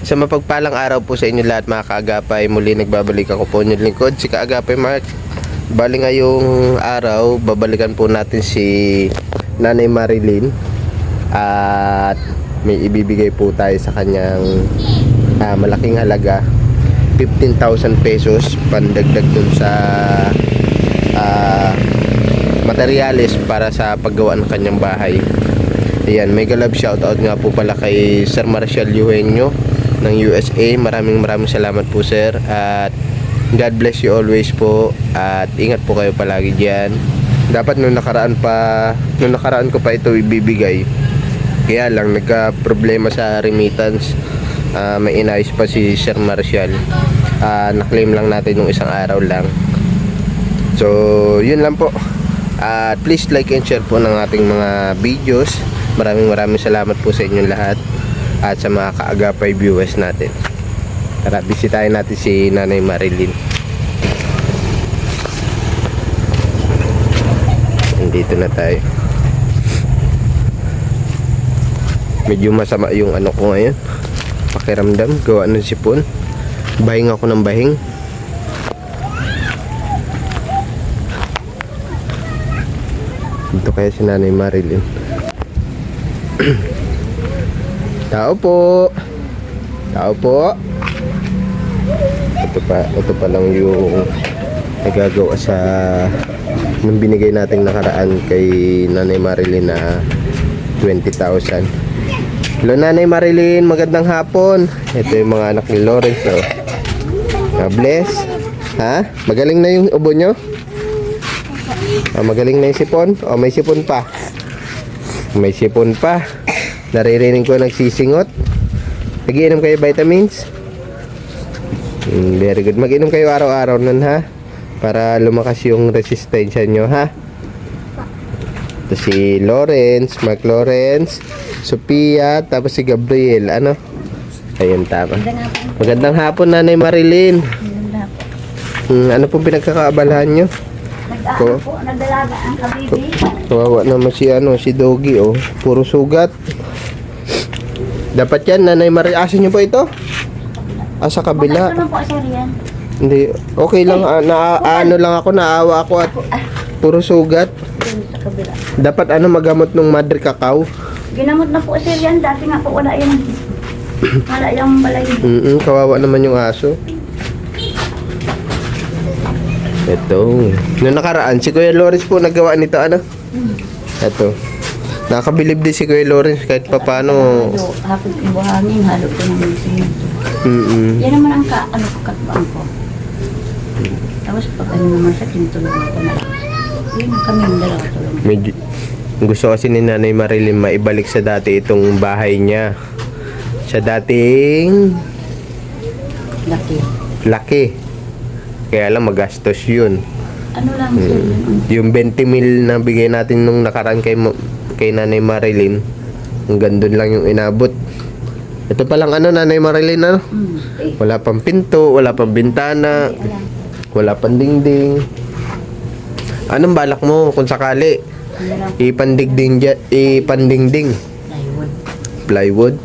Sa mapagpalang araw po sa inyo lahat mga kaagapay, muli nagbabalik ako po inyong lingkod, si Kaagapay Mark. Bali ngayong araw, babalikan po natin si Nanay Marilyn at may ibibigay po tayo sa kanyang malaking halaga, 15,000 pesos pandagdag dun sa materyales para sa paggawa ng kanyang bahay. Ayan, mega love shoutout nga po pala kay Sir Marcial Eugenio ng USA. Maraming salamat po sir, at God bless you always po, at ingat po kayo palagi diyan. Dapat nung nakaraan ko pa ito ibibigay, kaya lang nagka problema sa remittance. May inayos pa si Sir Marcial, na-claim lang natin nung isang araw lang. So yun lang po, at please like and share po ng ating mga videos. Maraming salamat po sa inyong lahat at sa mga kaagapay viewers natin. Tara, bisitahin natin si Nanay Marilyn. Nandito na tayo. Medyo masama yung ano ko ngayon, pakiramdam, gawa ng sipon. Bahing ako ng bahing. Dito kaya si Nanay Marilyn. Tao po. Ito pa lang yung nagagawa sa nung binigay nating nakaraan kay Nanay Marilyn na 20,000. Hello Nanay Marilyn, magandang hapon. Ito yung mga anak ni Lawrence, oh. Bless. Ha? Magaling na yung ubo nyo? Magaling na yung sipon? May sipon pa. May sipon pa. Naririnig ko nagsisingot. Nagiinom kayo vitamins? Very good. Mag-inom kayo araw-araw nun, ha? Para lumakas yung resistensya nyo, ha? Ito si Lawrence, Mark Lawrence, Sophia, tapos si Gabriel. Ano? Ayun, tama. Magandang hapon, Nanay Marilyn. Ano pong pinagkakaabalahan nyo? Nagdalaga ang kabibi. Kawawa naman si Doggy, oh. Puro sugat. Dapat yan, Nanay Marilyn. Asan nyo po ito? Sa kabila. Ano po, sir, yan? Hindi, okay lang. Ano lang ako, naawa ako at puro sugat. Sa kabila. Dapat magamot ng Madre Cacao. Ginamot na po, sir, yan. Dati nga po wala yung balay. Kawawa naman yung aso. Ito. Noong nakaraan, si Kuya Lawrence po naggawa nito, ano? Ito. Nakabilib din si Kuya Lawrence kahit papano. Hapit yung buhangin, halo ko naman simento. Yan naman ang kakabaan ko. Tapos pag naman sa tinutulog na ito na. Yun ang kami yung dalawa tulog. Medyo, gusto kasi ni Nanay Marilyn maibalik sa dati itong bahay niya. Sa dating laki. Kaya lang magastos yun. Ano lang, sir? Yung 20 mil na bigay natin nung nakaraan kay Nanay Marilyn, hanggang doon lang yung inabot. Ito palang Nanay Marilyn, ano? Wala pang pinto, wala pang bintana, wala pang dingding. Anong balak mo kung sakali? Ipandingding. Plywood.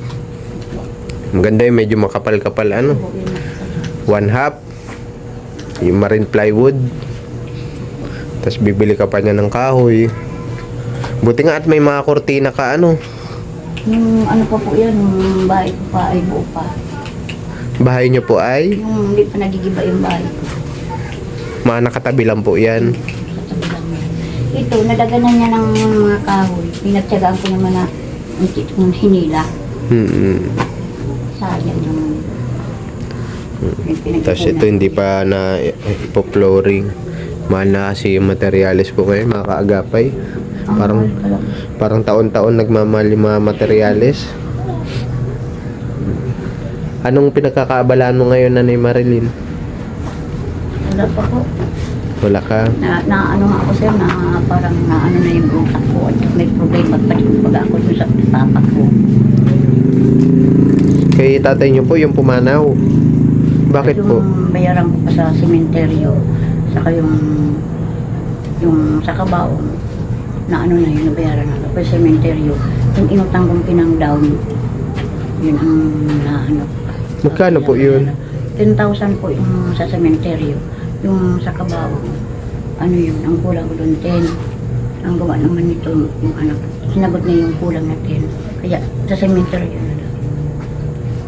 Maganda yung medyo makapal-kapal, ano? 1/2 yung marine plywood. Tapos bibili ka pa niya ng kahoy. Buti nga at may mga kortina ka, ano? Yung ano pa po yan, yung bahay ko pa ay buo pa. Bahay niyo po ay? Yung hindi pa nagigiba yung bahay ko. Mga nakatabi lang po yan. Sa tabi lang yan. Ito, nadaganan niya ng mga kahoy. Pinagtyagaan ko naman na yung hinila. Sayang naman. Tapos ito hindi pa na ipo-flooring. Mahal na kasi yung materials po kayo, mga kaagapay. Parang taon-taon nagmamahal yung mga materyales. Anong pinagkakaabalaan mo ngayon, Nanay Marilyn? Wala pa po. Wala ka? Ano nga ako, sir, parang na yung utak ko at may problema pa rin pag ako dun sa papa ko. Kay tatay niyo po yung pumanaw. Bakit po? Yung bayaran ko pa sa sementeryo, saka yung sa kabaong, na ano na yun, nabayaran na ako sa sementeryo. Yung inutang kong pinang down, yun ang nahanap. Magkano po yun? 10,000 po yung sa sementeryo. Yung sa Cabao, ano yun, ang kulang ko doon 10. Ang gawa naman nito, yung anak, sinagot na yung kulang na 10. Kaya sa sementeryo na lang.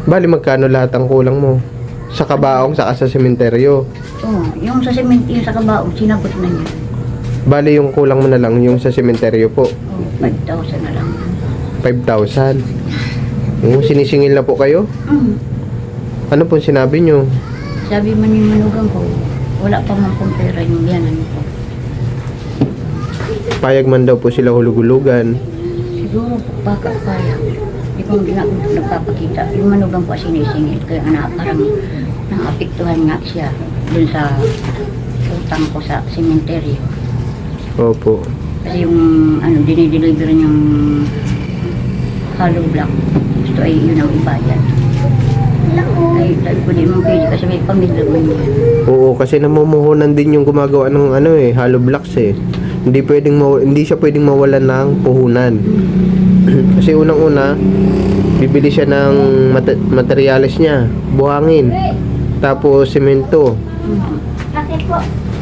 Bali, magkano lahat ang kulang mo? Sa kabaong, saka sa sementeryo. Oo, yung sa sementeryo sa Cabao, sinagot na niya. Bali, yung kulang mo na lang yung sa sementeryo po. Oo, 5,000 na lang. 5,000. Sinisingil na po kayo? Ano po sinabi nyo? Sabi man yung manugang ko, wala pa man pong pera yung biyanan ko. Payag man daw po sila hulugulugan. Siguro baka kaya. Hindi ko hindi na ako nagpapakita. Yung manugang ko sinisingil. Kaya parang naapektuhan nga siya dun sa utang ko sa sementeryo. Opo. Kasi yung dinideliver niyang hollow block. Gusto ay yun ang ibayad. Ay, sabi ko di mo pwede kasi may pamilya mo niya. Oo, kasi namumuhunan din yung gumagawa ng hollow blocks eh. Hindi siya pwedeng mawalan ng puhunan. Kasi unang-una, bibili siya ng materyales niya, buhangin, tapos semento.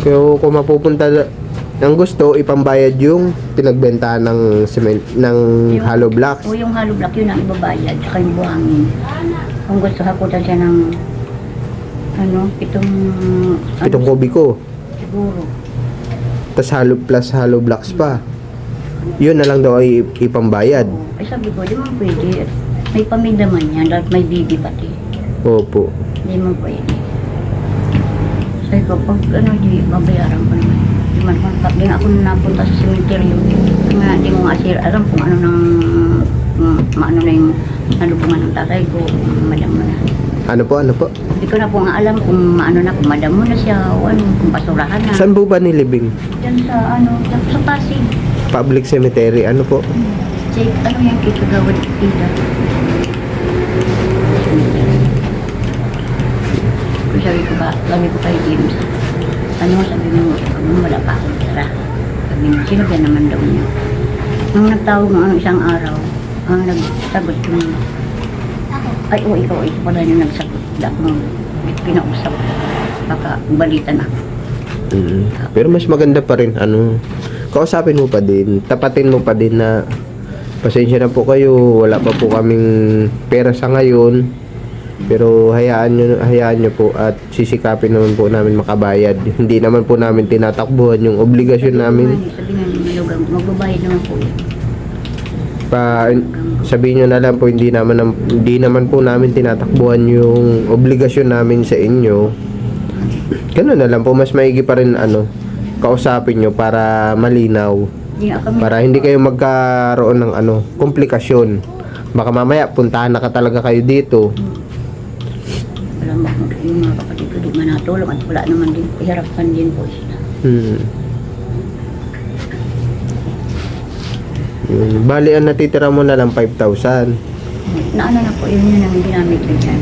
Kaya kung mapupunta ang gusto, ipambayad yung pinagbentahan ng hollow blocks. O yung hollow block, yun ang ibabayad, saka yung buhangin. Kung gusto hakutan siya ng Pitong kubiko. siguro. Tas hollow blocks pa. Yun na lang daw ay ipambayad. Ay sabi ko, di mo pwede. May pamilya man yan, dahil may bibi pati. Opo. Hindi mo pwede. Sabi ko, pag di babayaran ko naman. Di nga ako napunta sa cemetery. Di mo nga sir alam kung ano nang maano na yung nalubungan ng tatay ko, madam mo na. Ano po? Hindi ko na po nga alam kung maano na, kung madam mo na siya o kung basurahan na. Saan po ba nilibing? Diyan sa Pasig. Public cemetery, ano po? Check, yung kikagawad ita. Kung sabi ko kay James, sabi mo, wala pa akong tira. Sabi mo, sino ba naman daw niya? Nung nagtawag mo isang araw, ang nagsagot ko niya, ay, ikaw pala yung nagsagot. Dahil mo, pinausap. Baka balitan ako. Pero mas maganda pa rin, kausapin mo pa din, tapatin mo pa din na pasensya na po kayo, wala pa po kaming pera sa ngayon, pero hayaan nyo po at sisikapin naman po namin makabayad. Hindi naman po namin tinatakbuhan yung obligasyon namin. Sabi nga ni Malugang, magbabayad naman po yun. Sabihin nyo na lang po, hindi naman po namin tinatakbuhan yung obligasyon namin sa inyo. Ganun na lang po, mas maigi pa rin kausapin nyo para malinaw. Para hindi kayo magkaroon ng komplikasyon. Baka mamaya puntahan na talaga kayo dito. Alam mo, yung mga kapatid ko di man natulong at wala naman din, iharapan din po sila. Bali, ang natitira mo na lang 5,000. Na po, yun ang ginamit ko dyan.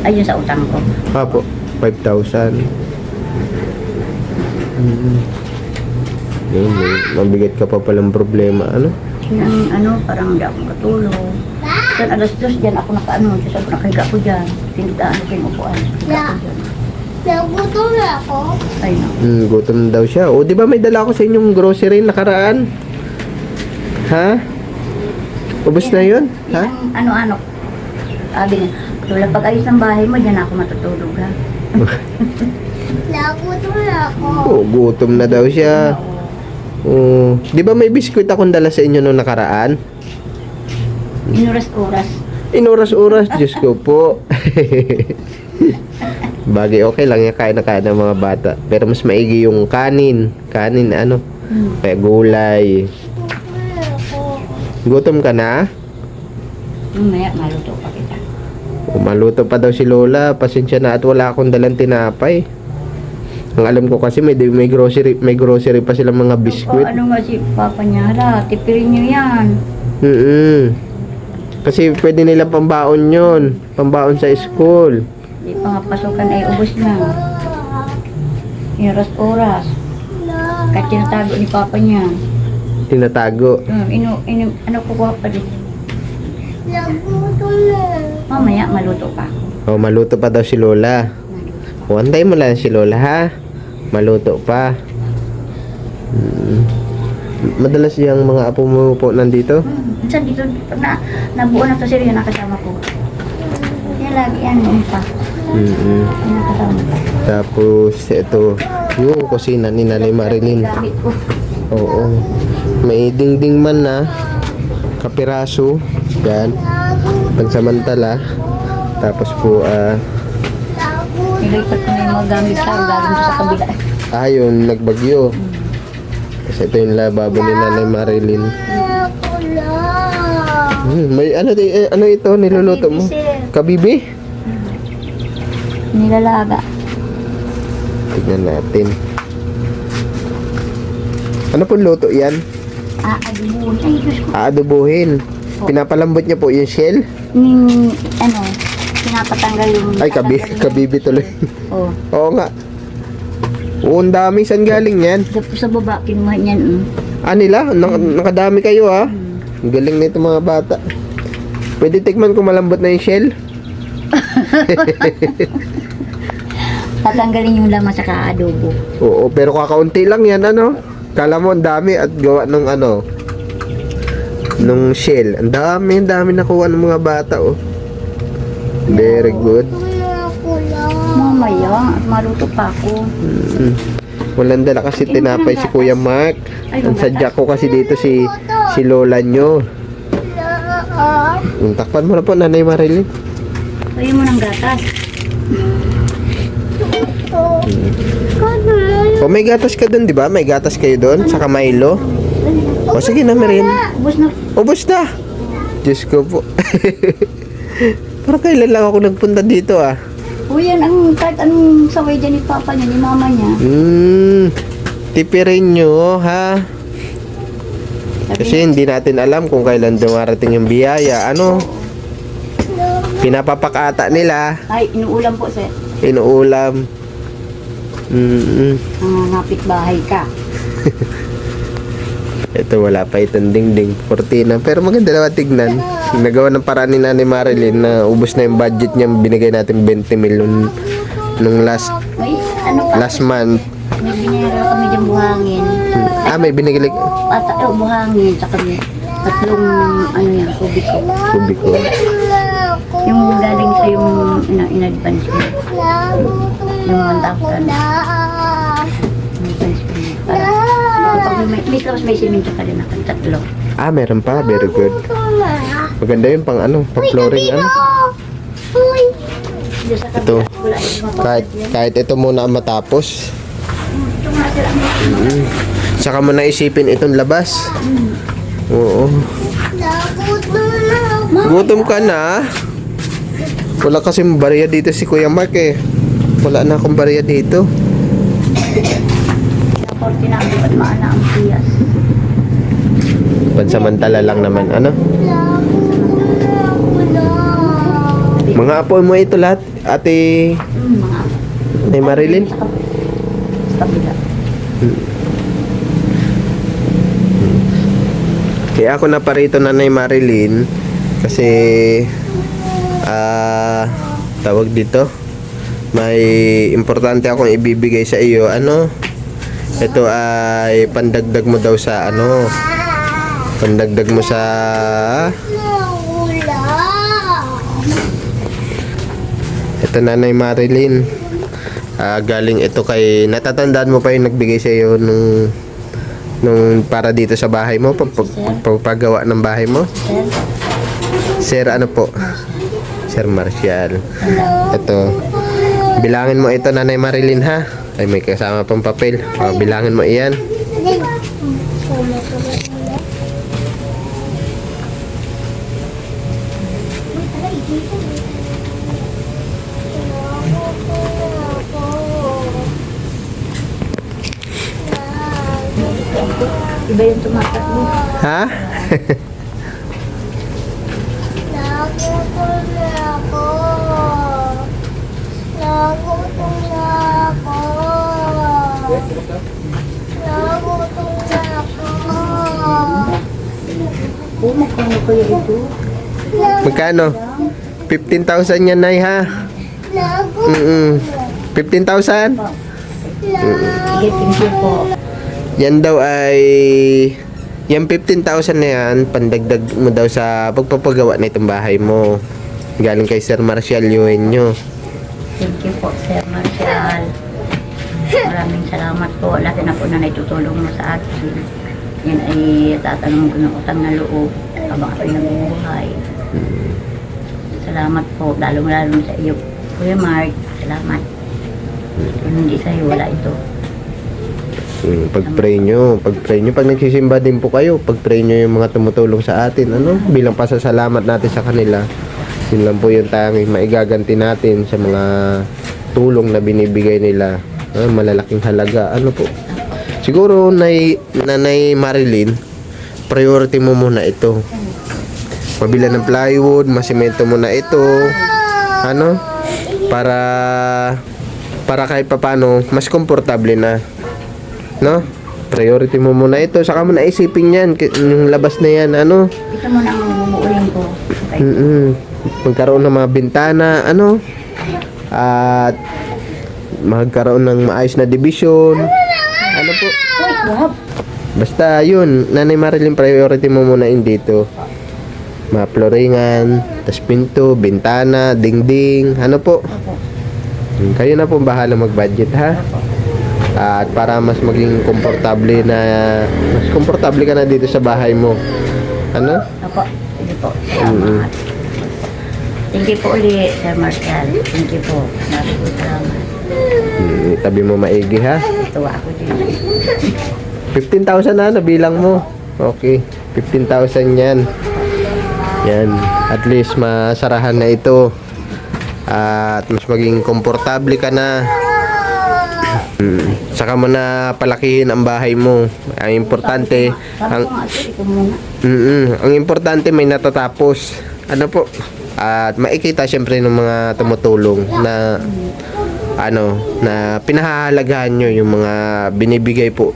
Ay, yun sa utang ko. Apo, 5,000. Yun, mabigat ka pa palang problema, Parang hindi ako katulong. Then, alas 2 dyan ako nakahiga ko dyan. Tinitaan ko yung upuan. Nagutom na ako. Ay, no. Gutom na daw siya. O, di ba may dala ko sa inyong grocery nakaraan? Ha? Ubus na yun? Ha? Ano. Sabi niya, tulad pag ayos ng bahay mo, dyan ako matutulog, ha? Nagutom na ako. Gutom na daw siya. Di ba may biskwit akong dala sa inyo nung nakaraan? Inuras-uras. Inuras-uras, Diyos ko po. Bagay, okay lang yung kain na kain ng mga bata. Pero mas maigi yung kanin. Kanin, kaya gulay. Gutom ka na? Maya, maluto pa kita. Maluto pa daw si Lola. Pasensya na at wala akong dalang tinapay. Ang alam ko kasi may grocery pa silang mga biskwit. Nga si Papa niya, tipirin niyo yan. Kasi pwede nila pambaon yun. Pambaon sa school. Di pa nga pasukan ay ubos na. Inuras-uras. Kahit tinatago ni Papa niya. Tinatago. Kukuha pa din. Nagutom na. Mamaya, maluto pa ako. Oh, maluto pa daw si Lola. O, antayin mo lang si Lola, ha? Maluto pa. Madalas yung mga apo mo po nandito? Minsan dito, pag nabuo na kasi yun nakasama ko. Yan lagi yan, yun pa. Yan nakasama ko. Tapos, ito, yung kusina ni Nanay Marilyn. Gamit ko. Oo. May dingding man na kapiraso. Yan. Pansamantala. Tapos po, Nilipat ko na yung mga gamit sa galing sa kabila. yun, nagbagyo. Kasi ito yung lababo ni Nanay Marilyn. May ano ito niluluto mo? Kabibi? Nilalaga. Tignan natin. Ano po luto yan? Adubuhin. Ay, Diyos ko. Aadobohin. Pinapalambot niya po yung shell? Pinapatanggal yung... Ay, kabibi tuloy. Oo. Oo nga. Oo, ang dami. Saan galing yan? Sa baba, kinuha niyan. Nila? Nakadami kayo ha? Ang galing nito mga bata. Pwede tikman kung malambot na yung shell? Tatanggalin yung laman sa adobo. Oo, pero kakaunti lang yan ano? Kala mo ang dami at gawa ng nung shell. Ang dami nakuha ng mga bata oh. Very good. Mamaya, maluto pa ako. Walang dala kasi tinapay si Kuya Mark. Ang sadya ko kasi dito si Lola nyo. Takpan mo na po, Nanay Marilyn. Ayaw mo ng gatas. O may gatas ka dun, di ba? May gatas kayo dun, saka Milo. O sige na, Marin. Ubus na. Ubus na. Diyos ko po. Parang kailan lang ako nagpunta dito ah. O yan, kahit anong saway dyan ni Papa niya, ni Mama niya. Tipirin nyo ha. Kasi hindi natin alam kung kailan dumarating yung biyaya. Ano? Pinapapakata nila. Ay, inuulam po, sir. Inuulam. Napit bahay ka. Ito wala pa itong dingding cortina. Pero maganda naman tignan. Nagawa ng paraan ni Nanay Marilyn na ubos na yung budget niya. Binigay natin 20 million nung last month. May binigay kami dyan buhangin. May binigay Buhangin sa kami. Tatlong kubiko. kubiko. Yung galing sa yung in-advance ko. Yung 1,000. May simento ka rin ako. Tatlo. Meron pa. Very good. Maganda yun pang pang flooring Ito. Kahit ito muna ang matapos. Saka mo na isipin itong labas. Oo. Gutom ka na. Wala kasing bariya dito si Kuya Mark eh. Wala na akong bariya dito. Tinabi at maana ang siyas. Pansamantala lang naman. Mga apo mo ito lahat, Ate Nanay Marilyn. Sa kabila. Kaya ako na parito, Nanay Marilyn, kasi tawag dito, may importante akong ibibigay sa iyo. Ito ay pandagdag mo daw sa pandagdag mo sa ito, Nanay Marilyn. Galing ito kay, natatandaan mo pa yung nagbigay sa iyo nung para dito sa bahay mo, pagpagawa ng bahay mo? Sir, ano po? Sir Marcial. Ito. Bilangin mo ito, Nanay Marilyn, ha? Ay, may kasama pang papel. Bilangin mo iyan. Iba yung tumatakbo. Ha? Magkano kaya ito? Magkano? 15,000 yan, Nay, ha? 15,000? Sige, thank you po. Yan daw ay... Yung 15,000 na yan, pandagdag mo daw sa pagpapagawa na itong bahay mo. Galing kay Sir Marcial Eugenio. Thank you po, Sir Marcial. Maraming salamat po. Laki na po na naitutulong mo sa akin. Yan ay tatanong ko ng utang na loob habang ako'y nabubuhay. Salamat po, lalong-lalo sa iyo, Kuya Mark. Salamat. Kung hindi sa'yo, wala ito. Pag-pray nyo, pag nagsisimba din po kayo, pag-pray nyo yung mga tumutulong sa atin, ano, bilang pasasalamat natin sa kanila. Yun lang po yung tanging maigaganti natin sa mga tulong na binibigay nila. Malalaking halaga, ano po. Siguro, Nanay Marilyn, priority mo muna ito. Mabila ng plywood, masemento mo na ito, ano, para kahit papano, mas komportable na. No? Priority mo muna ito. Saka mo naisipin yan. Yung labas na yan, ano? Ito mo na ang bubuuin ko. Okay. Magkaroon ng mga bintana, ano? At magkaroon ng maayos na division. Ano po? Uy, wag. Basta yun, Nanay Marilyn, priority mo muna yun dito. Mga floringan, tas pinto, bintana, dingding, ano po? Kayo na po bahala mag-budget, ha? At para mas maging komportable ka na dito sa bahay mo. Ano? Opo, sige po. Salamat. Thank you po ulit, Sir Marcial. Thank you po. Maraming po salamat. Tabi mo maigi, ha? Tuwa ako din. 15,000 na, nabilang mo. Okay, 15,000 yan. Yan, at least masarahan na ito. At mas maging komportable ka na. Saka mo na palakihin ang bahay mo. Ang importante, ang importante may natatapos. Ano po? At makikita syempre ng mga tumutulong na na pinahahalagahan nyo yung mga binibigay po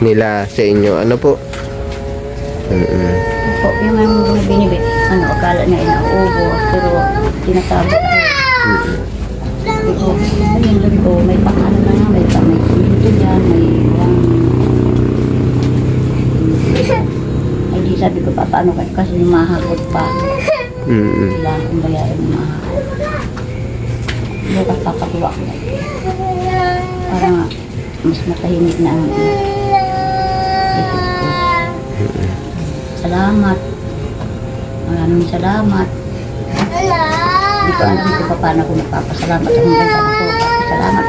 nila sa inyo. Ano po? Opo, yung mga binibit, akala na inauubos, pero tinasabi ko. Ayun, sabi ko, may pang-ano na nga, may pang-may dyan, may ay di sabi ko, paano kasi mahagot pa. Kailangan kong bayaran ng mahagot. Bukas papagawa ko. Para nga, mas matahimik na ang isip ko. Salamat. Maraming salamat. Hindi ko alam kung paano ako nagpapasalamat. Ang ganda ko. Salamat.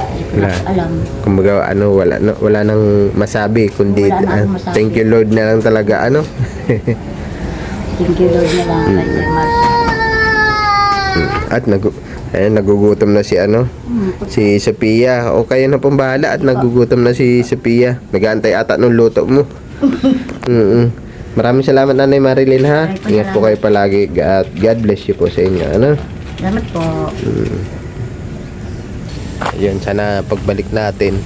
Hindi ko na alam. Kumbaga wala nang masabi kundi Wala na akong masabi. thank you Lord na lang talaga, ano. Thank you Lord na lang kay Sir Marcial. At nagugutom na si si Sophia. O kayo na pong bahala at nagugutom na si Sophia. Nag-aantay ata ng luto mo. Maraming salamat, Nanay Marilyn, ha. Ingat po kayo palagi at God bless you po sa inyo, ano. Salamat po. Ayun, sana pagbalik natin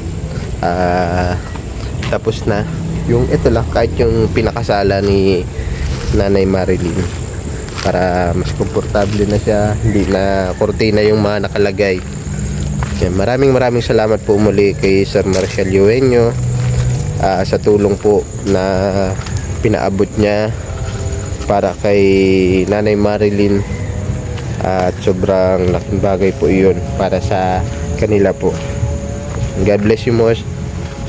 tapos na yung ito lang, kahit yung pinakasala ni Nanay Marilyn, para mas komportable na siya, hindi na kortina yung mga nakalagay. Yan, maraming salamat po muli kay Sir Marcial Eugenio sa tulong po na pinaabot niya para kay Nanay Marilyn, at sobrang laking bagay po iyon para sa kanila po. God bless you mo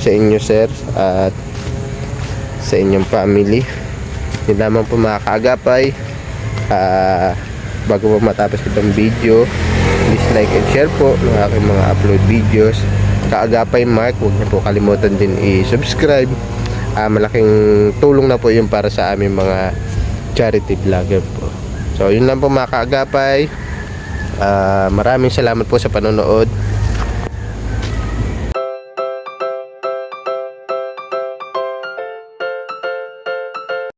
sa inyo, sir, at sa inyong family. Hindi naman po mga kaagapay, bago po matapos itong video, please like and share po ng aking mga upload videos. Kaagapay Mark, huwag niyo po kalimutan din i-subscribe. Malaking tulong na po yun para sa aming mga charity vlogger po. So yun lang po mga kaagapay. Maraming salamat po sa panonood.